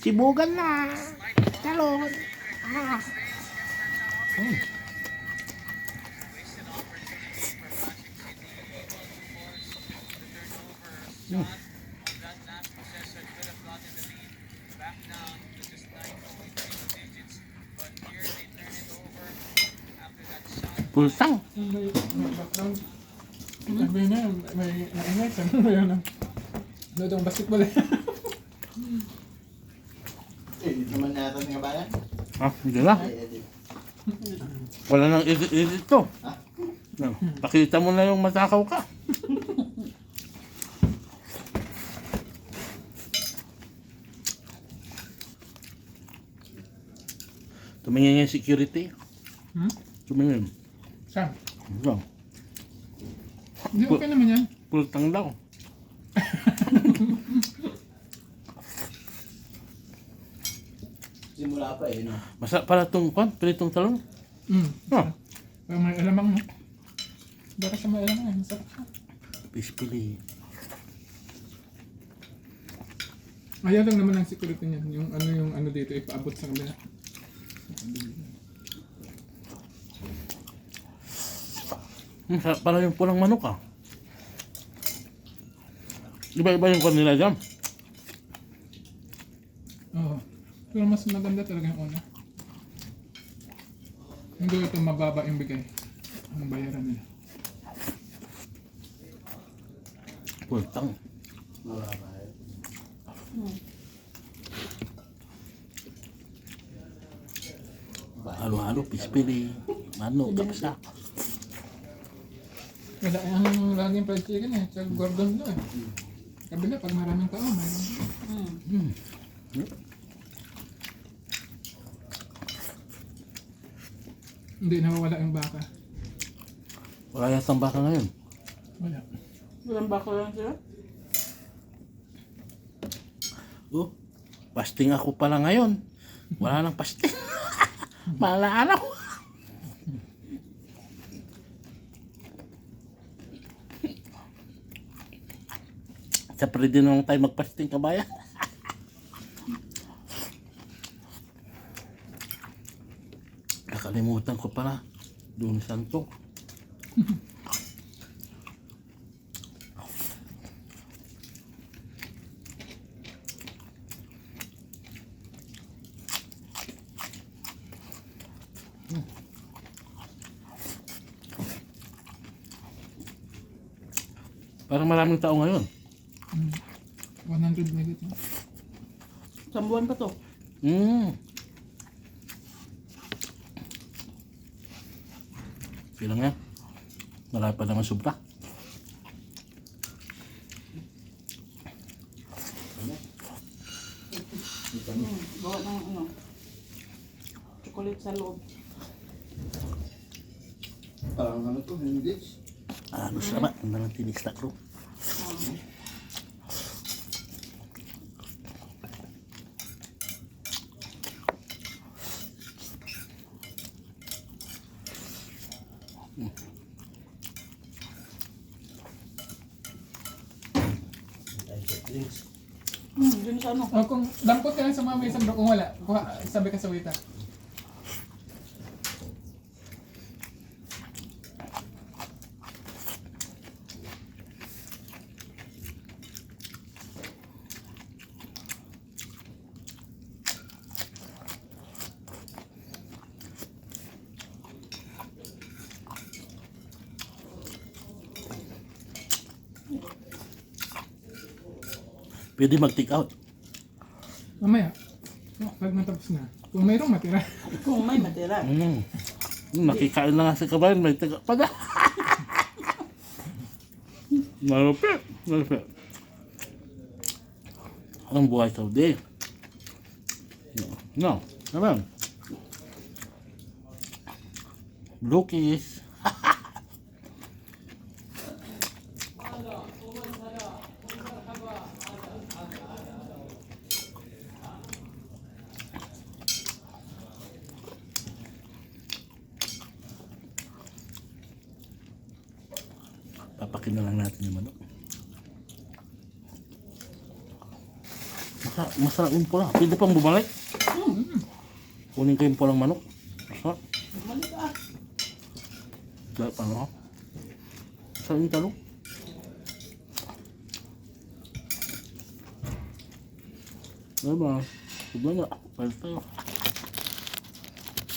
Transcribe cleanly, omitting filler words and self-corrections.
Sibugan na. Talon. Ah. Pulsang. May background. Sabi na, may naingay. Sabi mo yun. Ano itong basketball eh. Hindi naman natin nga bayan. Ah, hindi na. Ay, edit. Wala nang edit to. Ah? Pakita mo na yung matakaw ka. Tumingin yung security. Tumingin. Saan? Ito. Hindi, okay naman yan. Pultang daw. Simula pa eh, no? Masarap pala itong pritong talong. Ah, Parang may alamang mo. Baka siya may alamang eh. Masarap siya. pispili. Ayaw lang naman ang security niyan. Yung ano dito, ipaabot sa kabila. Sarap pala yung pulang manok ah. Iba-iba yung kanila dyan. Oo. Pero mas maganda talaga yung una. Hindi ito mababa yung bigay. Ang bayaran nila. Pultang. Mababa eh. Halo-halo, pispili. Manok, kapsa. Wala ang laging fried chicken eh. Sa Gordon doon eh. Kabila, pag maraming tao, mayroon. Hindi nawawala yung baka. Wala yatang baka ngayon. Wala. Walang bako lang sila? Oh, pasting ako pala ngayon. Wala nang pasting. Malaanaw. Sa pwede naman tayo magpasting kabayan. Nakalimutan ko pala. Doon santo. Parang maraming tao ngayon. 100 megit. Isang buwan pa to. Bilang yan. Marami pa naman sobra. Bawa ng ano. Chocolate sa loob. Parang ano to, hindi. Ano sama? Ang nalang tinistak ko. Dun sa ano. O kung dampot ka lang sa mga may isang kung wala, kuha, sabi ka sa waiter. Pwede mag-take out. Mamaya, pag matapos na, kung mayroong matira. Kung may matira. Nakikain na nga sa kabayan, may taga pa na. Malupit. Malupit. Ang buhay Saudi. No. Naman. Lukis. Papakin na lang natin yung manok. Masarap yung pula. Pwede pang bumalik. Kunin ko yung pulang manok. Masarap. Balik ah. Dahil paano ha? Masarap yung talong. Diba? Diba nga? Pwede tayo.